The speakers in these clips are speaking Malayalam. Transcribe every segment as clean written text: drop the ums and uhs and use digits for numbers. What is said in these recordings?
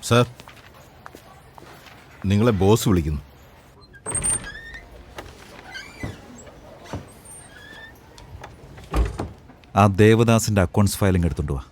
സാർ, നിങ്ങളെ ബോസ് വിളിക്കുന്നു. ആ ദേവദാസിന്റെ അക്കൗണ്ട്സ് ഫയലിംഗ് എടുത്തുകൊണ്ട് വാ.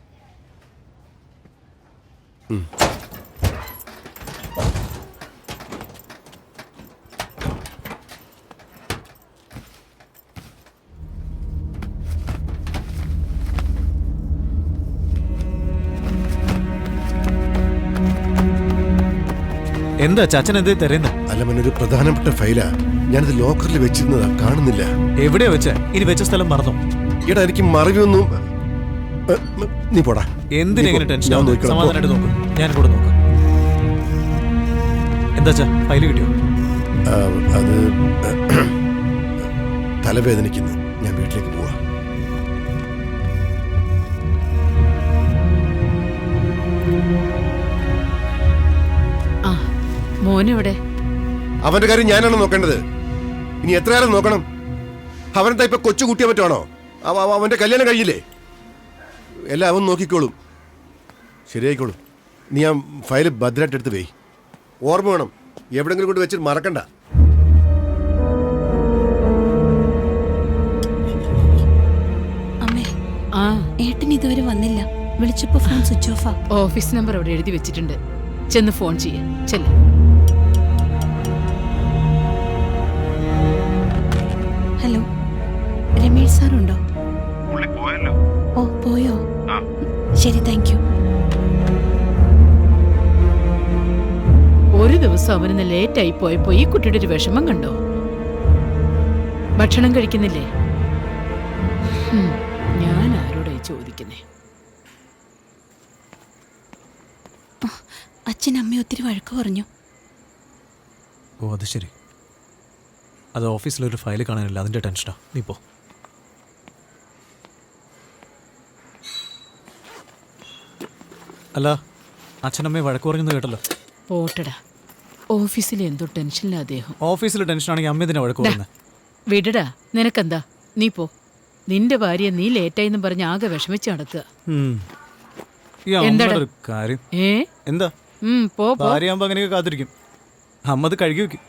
എന്താ ചാച്ചൻ എന്തേ തെരയുന്നത്? അല്ല മോനൊരു പ്രധാനപ്പെട്ട ഫയലാ. ഞാനത് ലോക്കറിൽ വെച്ചിരുന്നതാ, കാണുന്നില്ല. എവിടെയാ വെച്ചേ? ഇനി വെച്ച സ്ഥലം മറന്നോ? എടാ എനിക്ക് മറിവൊന്നും. നീ പോടാ. എന്തിനെങ്ങനെ ടെൻഷൻ സമാധാനമായിട്ട് നോക്കും. ഞാൻ കൂടെ നോക്കാം. എന്താ ഫയല് കിട്ടിയോ? അത് തലവേദനിക്കുന്നു. ഞാൻ വീട്ടിലേക്ക് പോവാ. മോനെവിടെ? അവന്റെ കാര്യം ഞാനാണ് നോക്കേണ്ടത്. ഇനി എത്ര കാലം നോക്കണം? അവനെന്താ ഇപ്പൊ കൊച്ചു കുട്ടിയെ പറ്റുവാണോ? അവന്റെ കല്യാണം കഴിഞ്ഞില്ലേ? എല്ലാം അവൻ നോക്കിക്കോളും, ശരിയായിക്കോളും. നീ ആ ഫയല് ഭദ്രമായിട്ട് എടുത്ത് പോയി. ഓർമ്മ വേണം, എവിടെങ്കിലും കൊണ്ട് വെച്ചിട്ട് മറക്കണ്ട. അമ്മേ, ഏട്ടൻ ഇതുവരെ വന്നില്ല. വിളിച്ചപ്പോ ഫോൺ സ്വിച്ച് ഓഫാ. ഓഫീസ് നമ്പർ അവിടെ എഴുതി വെച്ചിട്ടുണ്ട്. ചെന്ന് ഫോൺ ചെയ്യ. ചെല്ല. ഹലോ, രമേഷ് സാറുണ്ടോ? ഓ, പോയോ? ശരി, താങ്ക് യു. ഒരു ദിവസം അവന് ലേറ്റായി പോയപ്പോ ഈ കുട്ടിയുടെ ഒരു വിഷമം കണ്ടോ? ഭക്ഷണം കഴിക്കുന്നില്ലേ? ഞാൻ ആരോടായി ചോദിക്കുന്നേ? അച്ഛൻ അമ്മ ഒത്തിരി വഴക്ക് പറഞ്ഞു. ഓ, അത് ശരി. അത് ഓഫീസിലൊരു ഫയൽ കാണാനില്ല, അതിന്റെ ടെൻഷനാ. നീ പോ. അല്ല, അച്ഛനമ്മയെ വഴക്ക് പറഞ്ഞെന്ന് കേട്ടല്ലോ. പോട്ടടാ, ഓഫീസിൽ എന്തോ ടെൻഷനില്ല അദ്ദേഹം. ഓഫീസിൽ ടെൻഷനാണെങ്കിൽ അമ്മ ഇതിനെ വഴക്ക് പറയുന്നത്? വിടടാ, നിനക്കെന്താ? നീ പോ. നിന്റെ ഭാര്യ നീ ലേറ്റായിന്നും പറഞ്ഞ് ആകെ വിഷമിച്ച് നടക്കുക. ഒരു കാര്യം. എന്താ പോ. ഭാര്യയാകുമ്പോ അങ്ങനെയൊക്കെ കാത്തിരിക്കും. അമ്മ അത് കഴുകി വെക്കും.